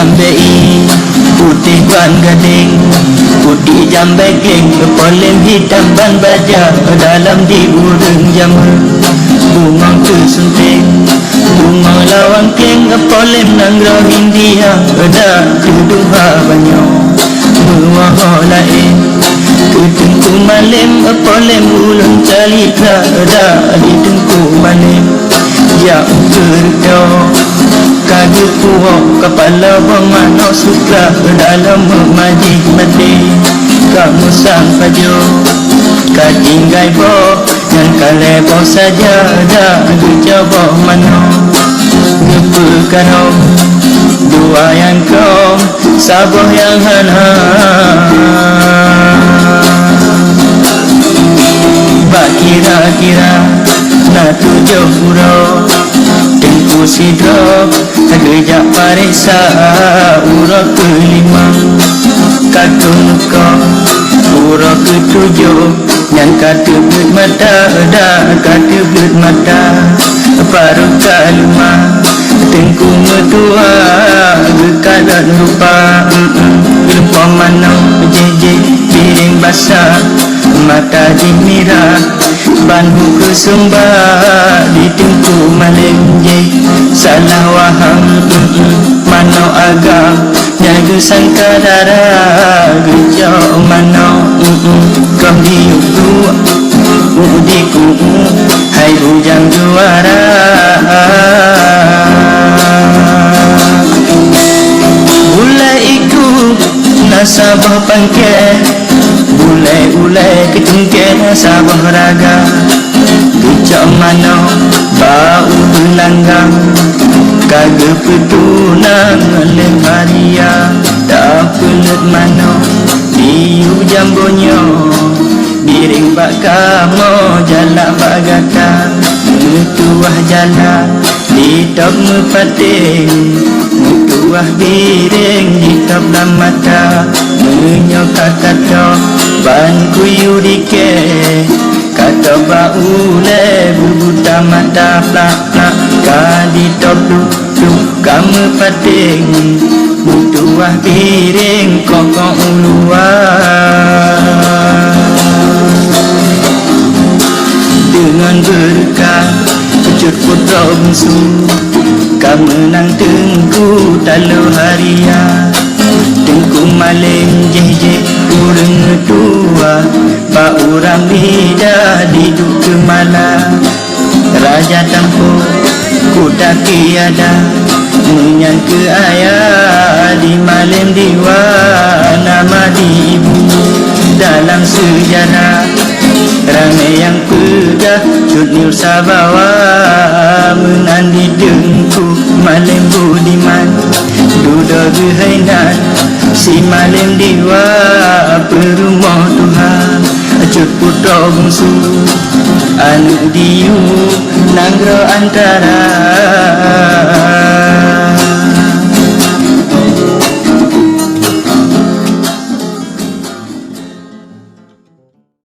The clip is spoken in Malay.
jambei putih ban gading, putih jambegeng polem hitam ban baja dalam diurung jamur bunga kesunting bunga lawang keng polem nanggro India ada keduha banyo buah lain ketengku malem polem ulun calitra ada di tengku malem ya kerdo kaki puak kepala bermano sutra dalam majih mati kamu sang pajo katinggai bo yang kalebo saja dah dicoba mano ngepekano dua yang kau sabar yang hana bak kira-kira na tujuh pura tengku sidro kejak parisa urut kelima kadung kau urut ketujuh yang kata belut mata dah kata belut mata paruh kalima tengku metua kekalan rupa lupa mana jeje piring basah mata dimira banbu kesumba di tengku malem je salah waham mano agam jaga sangka darah gejau mano kau diuku udiku hai bujang juara bulai iku nasabah pangke ulai-ulai ketungke nasabah raga gejau mano bau belanggang kagak petunang lemaria tak pelet mano di ujambonyo biring bak kamo jalan bagata mutuah jalan di top mepating mutuah biring di top lamata menyokak kata ban kuyu dike kata bau le bubuta mata plak-plak kadi top duk kamu pating mutuah piring kokok uluan dengan berkah kecut putra bungsu kamu nang tengku talu haria tengku malem je urang tua pak urang bida diduk ke malam raja tampu kuda tiada menyangka ayah di malam diwa nama di ibu dalam sejarah ramai yang pedah Cudnil Sabawa menandi dengku malam budiman duda gehainan si malam diwa perumah Tuhan cut putra bungsu anu diu nanggro antara